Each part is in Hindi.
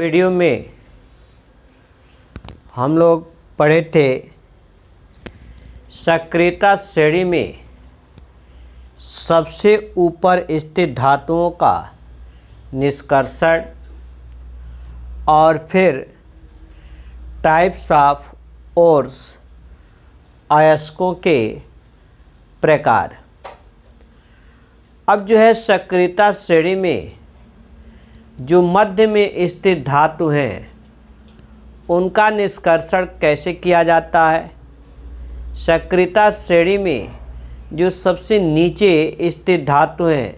वीडियो में हम लोग पढ़े थे सक्रियता श्रेणी में सबसे ऊपर स्थित धातुओं का निष्कर्षण और फिर टाइप्स ऑफ ओर्स अयस्कों के प्रकार। अब जो है सक्रियता श्रेणी में जो मध्य में स्थित धातु हैं उनका निष्कर्षण कैसे किया जाता है। सक्रियता श्रेणी में जो सबसे नीचे स्थित धातु हैं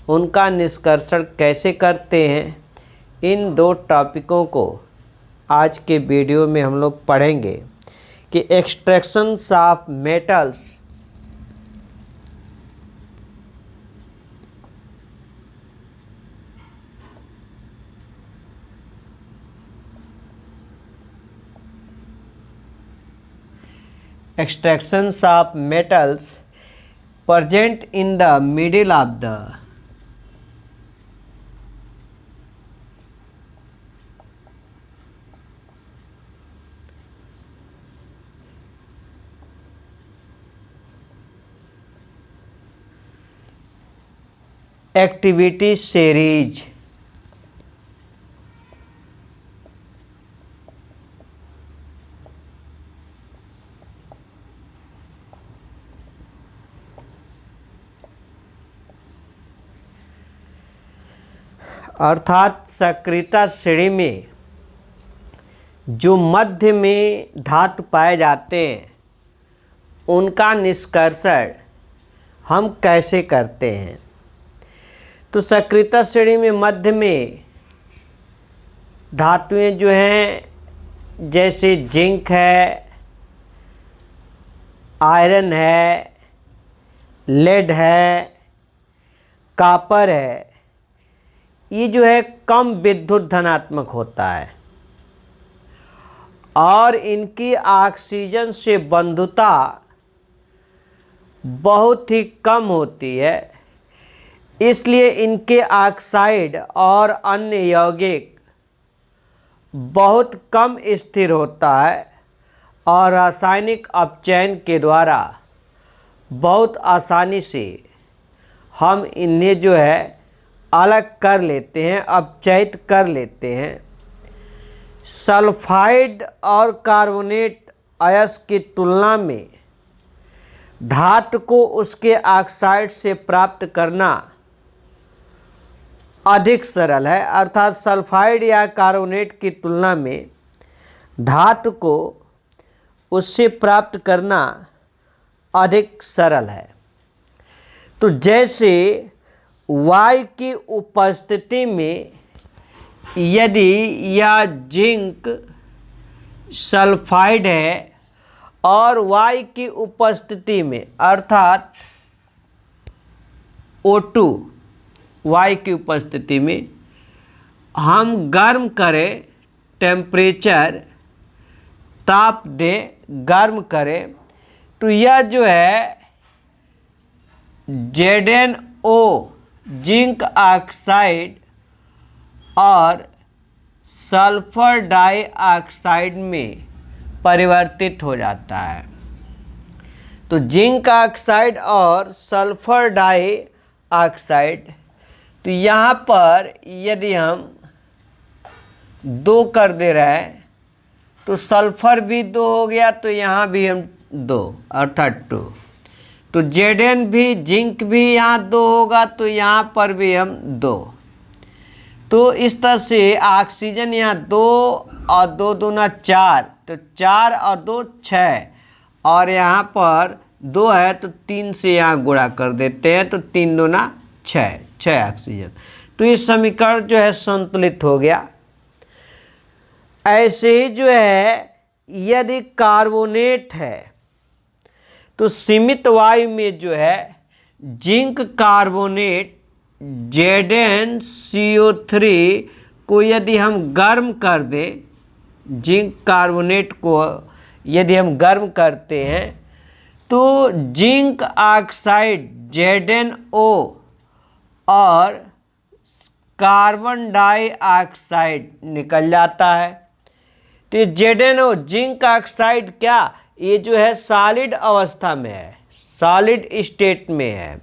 उनका निष्कर्षण कैसे करते हैं, इन दो टॉपिकों को आज के वीडियो में हम लोग पढ़ेंगे कि extractions of metals of metals present in the middle of the activity series। अर्थात सक्रियता श्रेणी में जो मध्य में धातु पाए जाते हैं उनका निष्कर्षण हम कैसे करते हैं। तो सक्रियता श्रेणी में मध्य में धातुएं जो हैं जैसे जिंक है, आयरन है, लेड है, कॉपर है, ये जो है कम विद्युत धनात्मक होता है और इनकी ऑक्सीजन से बंधुता बहुत ही कम होती है, इसलिए इनके ऑक्साइड और अन्य यौगिक बहुत कम स्थिर होता है और रासायनिक अपचयन के द्वारा बहुत आसानी से हम इन्हें जो है अलग कर लेते हैं, अपचयित कर लेते हैं। सल्फाइड और कार्बोनेट अयस्क की तुलना में धातु को उसके ऑक्साइड से प्राप्त करना अधिक सरल है। अर्थात सल्फाइड या कार्बोनेट की तुलना में धातु को उससे प्राप्त करना अधिक सरल है। तो जैसे वायु की उपस्थिति में यदि यह जिंक सल्फाइड है और वायु की उपस्थिति में अर्थात O2 वायु की उपस्थिति में हम गर्म करें, टेम्परेचर ताप दें, गर्म करें, तो यह जो है ZnO जिंक ऑक्साइड और सल्फर डाइऑक्साइड में परिवर्तित हो जाता है। तो जिंक ऑक्साइड और सल्फर डाइऑक्साइड, तो यहाँ पर यदि हम 2 कर दे रहे हैं तो सल्फर भी 2 हो गया, तो यहाँ भी हम 2 अर्थात 2। तो Zn भी जिंक भी यहाँ 2 होगा, तो यहाँ पर भी हम 2। तो इस तरह से ऑक्सीजन यहाँ 2 और 2 दूना 4, तो 4 और 2 6, और यहाँ पर 2 है तो 3 से यहाँ गुणा कर देते हैं, तो 3 दूना 6, 6 ऑक्सीजन। तो ये समीकरण जो है संतुलित हो गया। ऐसे ही जो है यदि कार्बोनेट है तो सीमित वायु में जो है जिंक कार्बोनेट ZnCO3 को यदि हम गर्म कर दें, जिंक कार्बोनेट को यदि हम गर्म करते हैं तो जिंक ऑक्साइड ZnO और कार्बन डाइऑक्साइड निकल जाता है। तो ZnO जिंक ऑक्साइड क्या, ये जो है सॉलिड अवस्था में है, सॉलिड स्टेट में है।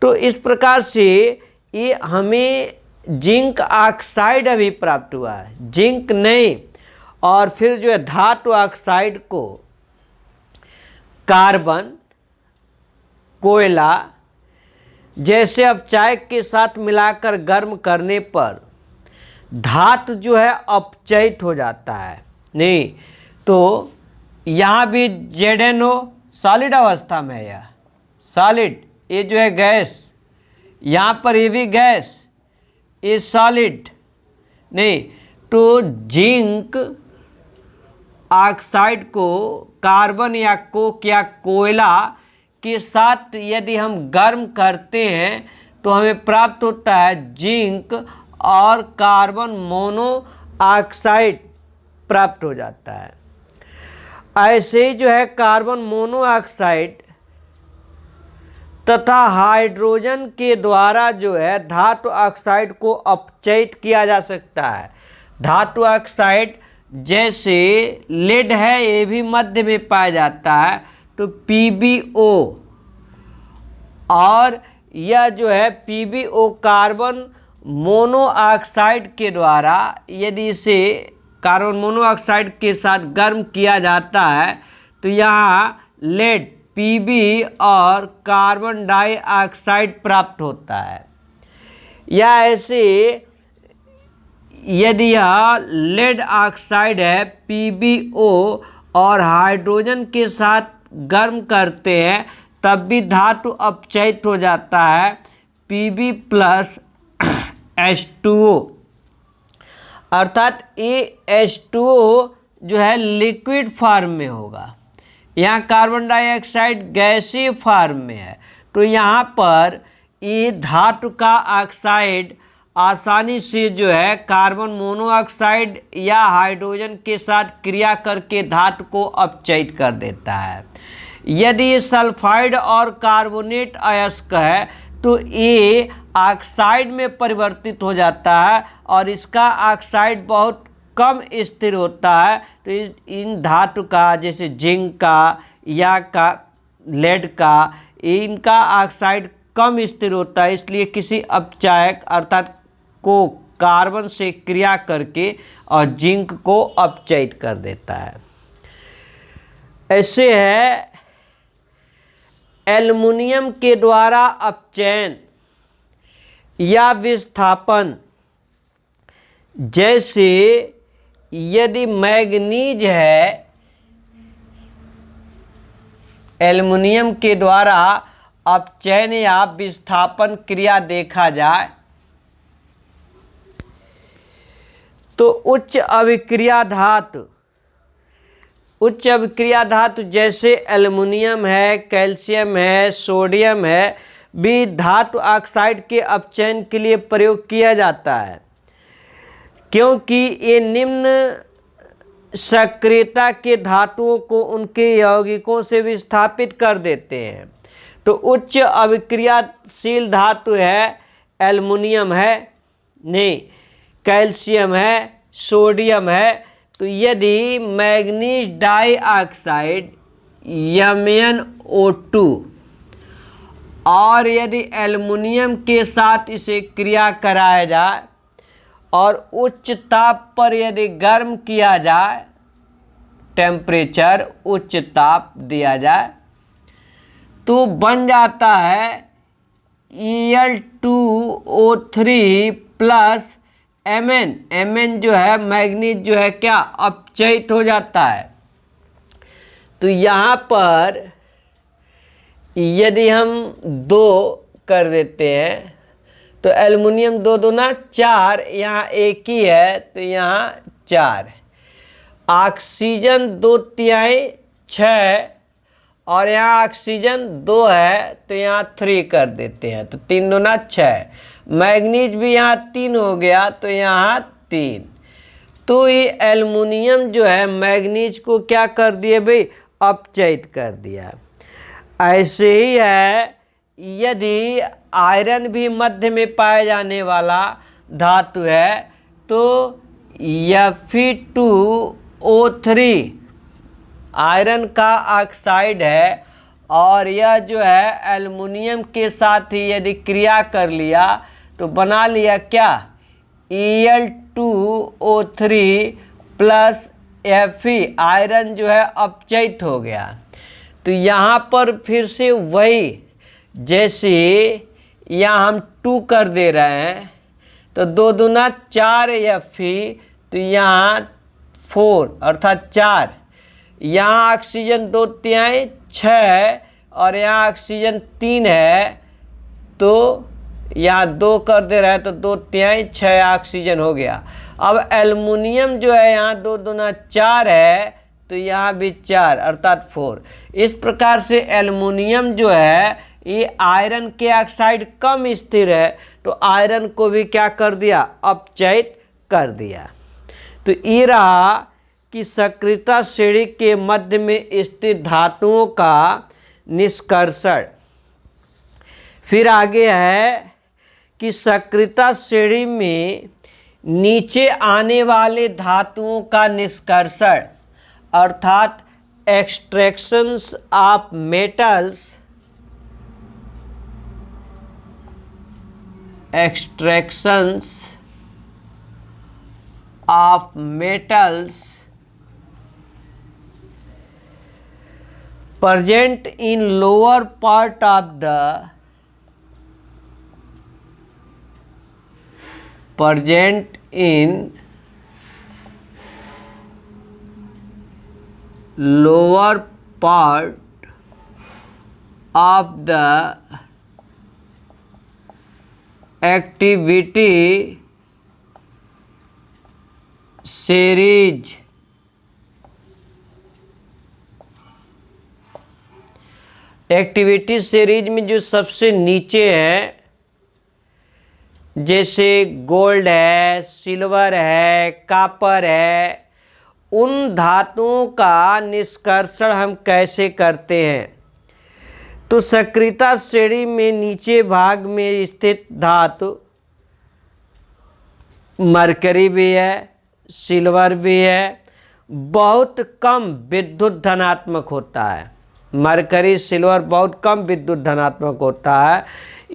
तो इस प्रकार से ये हमें जिंक ऑक्साइड अभी प्राप्त हुआ है, जिंक नहीं। और फिर जो है धातु ऑक्साइड को कार्बन, कोयला जैसे अब चाय के साथ मिलाकर गर्म करने पर धातु जो है अपचयित हो जाता है। नहीं तो यहाँ भी ZnO सॉलिड अवस्था में है, यह सॉलिड, ये जो है गैस, यहाँ पर ये भी गैस, ये सॉलिड। नहीं तो जिंक ऑक्साइड को कार्बन या कोक या कोयला के साथ यदि हम गर्म करते हैं तो हमें प्राप्त होता है जिंक और कार्बन मोनोऑक्साइड प्राप्त हो जाता है। ऐसे ही जो है कार्बन मोनोऑक्साइड तथा हाइड्रोजन के द्वारा जो है धातु ऑक्साइड को अपचयित किया जा सकता है। धातु ऑक्साइड जैसे लेड है, ये भी मध्य में पाया जाता है, तो PbO, और यह जो है PbO कार्बन मोनोऑक्साइड के द्वारा यदि इसे कार्बन मोनोऑक्साइड के साथ गर्म किया जाता है तो यहाँ लेड Pb और कार्बन डाइऑक्साइड प्राप्त होता है। या ऐसे यदि यह लेड ऑक्साइड है, PbO और हाइड्रोजन के साथ गर्म करते हैं तब भी धातु अपचयित हो जाता है, Pb प्लस H2O, अर्थात ये H2O जो है लिक्विड फॉर्म में होगा। यहाँ कार्बन डाइऑक्साइड गैसीय फॉर्म में है, तो यहाँ पर ये धातु का ऑक्साइड आसानी से जो है कार्बन मोनोऑक्साइड या हाइड्रोजन के साथ क्रिया करके धातु को अपचयित कर देता है। यदि ये सल्फाइड और कार्बोनेट अयस्क है तो ये ऑक्साइड में परिवर्तित हो जाता है और इसका ऑक्साइड बहुत कम स्थिर होता है। तो इन धातु का जैसे जिंक का या का लेड का, इनका ऑक्साइड कम स्थिर होता है, इसलिए किसी अपचायक अर्थात को कार्बन से क्रिया करके और जिंक को अपचयित कर देता है। ऐसे है एल्युमिनियम के द्वारा अपचयन या विस्थापन, जैसे यदि मैग्नीज है, एल्युमिनियम के द्वारा अपचयन या विस्थापन क्रिया देखा जाए तो उच्च अभिक्रिया धातु जैसे एल्युमिनियम है, कैल्शियम है, सोडियम है, भी धातु ऑक्साइड के अपचयन के लिए प्रयोग किया जाता है, क्योंकि ये निम्न सक्रियता के धातुओं को उनके यौगिकों से विस्थापित कर देते हैं। तो उच्च अभिक्रियाशील धातु है, एल्युमिनियम है, नहीं कैल्शियम है, सोडियम है। तो यदि मैग्नीज डाइऑक्साइड MnO2 और यदि एल्युमिनियम के साथ इसे क्रिया कराया जाए और उच्च ताप पर यदि गर्म किया जाए, टेम्परेचर उच्च ताप दिया जाए, तो बन जाता है Al2O3 प्लस Mn जो है मैग्नीज जो है क्या अपचयित हो जाता है। तो यहाँ पर यदि हम 2 कर देते हैं तो एल्युमिनियम 2 दूना 4, यहाँ 1 ही है तो यहाँ 4, ऑक्सीजन 2/3 6 और यहाँ ऑक्सीजन 2 है तो यहाँ 3 कर देते हैं, तो 3 दूना 6, मैग्नीज भी यहाँ 3 हो गया तो यहाँ 3। तो ये एल्युमिनियम जो है मैग्नीज को क्या कर दिए भाई, अपचयित कर दिया। ऐसे ही है यदि आयरन भी मध्य में पाए जाने वाला धातु है तो Fe2O3 आयरन का ऑक्साइड है, और यह जो है एल्युमिनियम के साथ ही यदि क्रिया कर लिया तो बना लिया क्या, Al2O3 प्लस Fe, आयरन जो है अपचयित हो गया। तो यहाँ पर फिर से वही, जैसे यहाँ हम 2 कर दे रहे हैं तो 2 दूना 4 Fe, तो यहाँ 4 अर्थात 4, यहाँ ऑक्सीजन 2 तिहाई 6 और यहाँ ऑक्सीजन 3 है, तो यहाँ 2 कर दे रहे हैं तो 2 तिहाई 6 ऑक्सीजन हो गया। अब एल्युमिनियम जो है यहाँ 2 दूना 4 है, तो यहाँ भी 4 अर्थात 4। इस प्रकार से एल्युमिनियम जो है ये आयरन के ऑक्साइड कम स्थिर है, तो आयरन को भी क्या कर दिया, अपचयित कर दिया। तो ये रहा कि सक्रियता श्रेणी के मध्य में स्थित धातुओं का निष्कर्षण। फिर आगे है कि सक्रियता श्रेणी में नीचे आने वाले धातुओं का निष्कर्षण, अर्थात extractions of metals, extractions of metals present in lower part of the lower part of the activity series. Activity series में जो सबसे नीचे है, जैसे गोल्ड है, सिल्वर है, कॉपर है, उन धातुओं का निष्कर्षण हम कैसे करते हैं। तो सक्रियता श्रेणी में नीचे भाग में स्थित धातु मरकरी भी है, सिल्वर भी है, बहुत कम विद्युत धनात्मक होता है। मरकरी सिल्वर बहुत कम विद्युत धनात्मक होता है।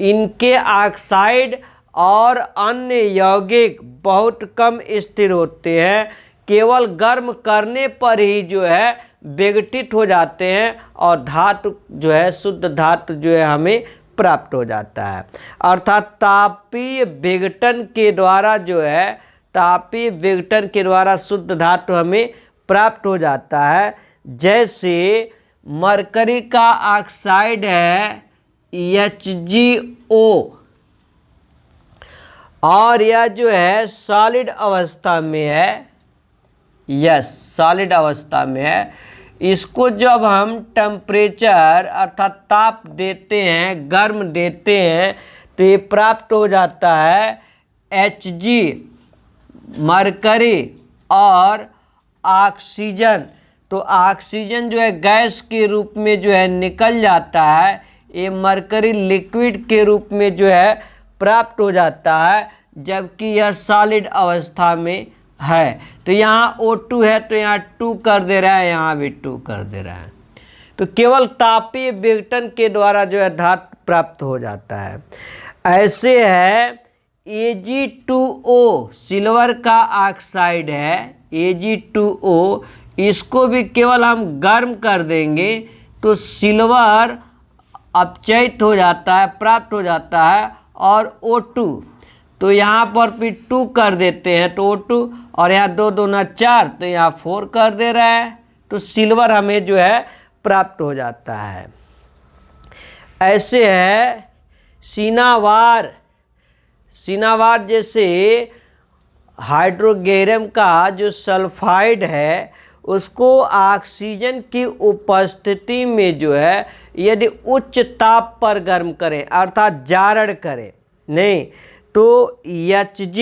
इनके ऑक्साइड और अन्य यौगिक बहुत कम स्थिर होते हैं, केवल गर्म करने पर ही जो है विघटित हो जाते हैं और धातु जो है, शुद्ध धातु जो है हमें प्राप्त हो जाता है। अर्थात तापीय विघटन के द्वारा जो है, तापीय विघटन के द्वारा शुद्ध धातु हमें प्राप्त हो जाता है। जैसे मरकरी का ऑक्साइड है HgO, और यह जो है सॉलिड अवस्था में है, यस सॉलिड अवस्था में है। इसको जब हम टेम्परेचर अर्थात ताप देते हैं, गर्म देते हैं, तो ये प्राप्त हो जाता है Hg मरकरी और ऑक्सीजन। तो ऑक्सीजन जो है गैस के रूप में जो है निकल जाता है, ये मरकरी लिक्विड के रूप में जो है प्राप्त हो जाता है, जबकि यह सॉलिड अवस्था में है। तो यहाँ O2 है तो यहाँ 2 कर दे रहा है, यहाँ भी 2 कर दे रहा है। तो केवल तापीय विघटन के द्वारा जो है धातु प्राप्त हो जाता है। ऐसे है Ag2O, सिल्वर का ऑक्साइड है Ag2O, इसको भी केवल हम गर्म कर देंगे तो सिल्वर अपचयित हो जाता है, प्राप्त हो जाता है, और O2, तो यहाँ पर भी 2 कर देते हैं तो O2, और यहाँ 2 दूना 4, तो यहाँ 4 कर दे रहा है, तो सिल्वर हमें जो है प्राप्त हो जाता है। ऐसे है सिनावार। सिनावार जैसे हाइड्रोगेरियम का जो सल्फाइड है, उसको ऑक्सीजन की उपस्थिति में जो है यदि उच्च ताप पर गर्म करें अर्थात जारण करें, नहीं तो Hg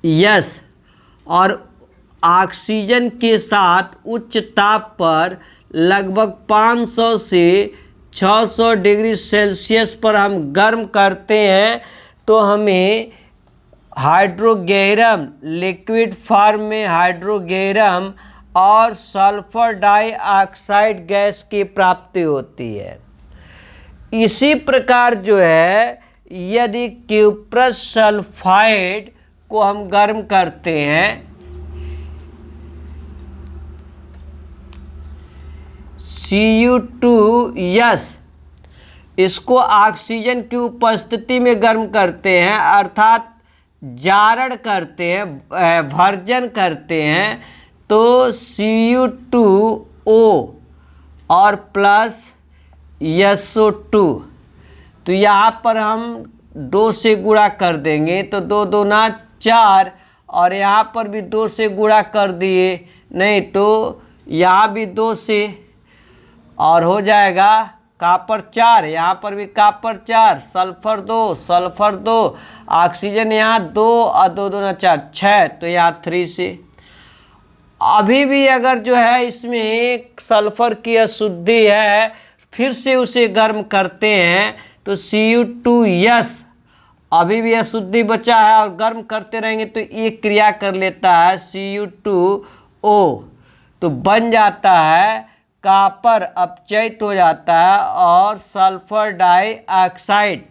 यस और ऑक्सीजन के साथ उच्च ताप पर लगभग 500 से 600 डिग्री सेल्सियस पर हम गर्म करते हैं तो हमें हाइड्रोगेरम, लिक्विड फॉर्म में हाइड्रोगेरम और सल्फर डाइऑक्साइड गैस की प्राप्ति होती है। इसी प्रकार जो है यदि क्यूप्रस सल्फाइड को हम गर्म करते हैं, Cu2S, इसको ऑक्सीजन की उपस्थिति में गर्म करते हैं, अर्थात जारण करते हैं, भर्जन करते हैं, तो Cu2O और प्लस SO2, तो यहाँ पर हम 2 से गुणा कर देंगे तो 2 दूना 4, और यहाँ पर भी 2 से गुणा कर दिए, नहीं तो यहाँ भी 2 से, और हो जाएगा कॉपर 4, यहाँ पर भी कॉपर 4, सल्फर 2, सल्फर 2, ऑक्सीजन यहाँ 2 और 2 दूना 4, 6, तो यहाँ 3 से। अभी भी अगर जो है इसमें सल्फर की अशुद्धि है, फिर से उसे गर्म करते हैं तो Cu2S अभी भी अशुद्धि बचा है और गर्म करते रहेंगे तो ये क्रिया कर लेता है Cu2O, तो बन जाता है कॉपर अपचयित हो जाता है और सल्फर डाइऑक्साइड।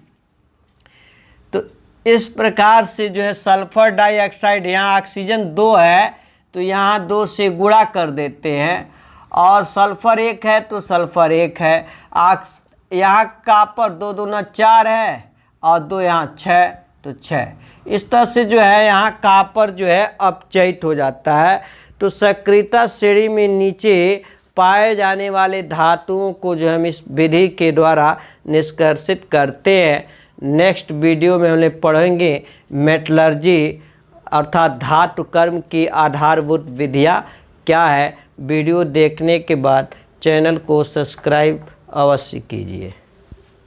तो इस प्रकार से जो है सल्फर डाइऑक्साइड, यहाँ ऑक्सीजन 2 है तो यहाँ 2 से गुणा कर देते हैं, और सल्फर 1 है तो सल्फर 1 है, यहाँ कॉपर 2 दूना 4 है और 2 यहाँ 6, तो 6। इस तरह से जो है यहाँ कॉपर जो है अपचयित हो जाता है। तो सक्रियता श्रेणी में नीचे पाए जाने वाले धातुओं को जो हम इस विधि के द्वारा निष्कर्षित करते हैं। नेक्स्ट वीडियो में हम लोग पढ़ेंगे मेटलर्जी अर्थात धातु कर्म की आधारभूत विधियाँ क्या है। वीडियो देखने के बाद चैनल को सब्सक्राइब अवश्य कीजिए।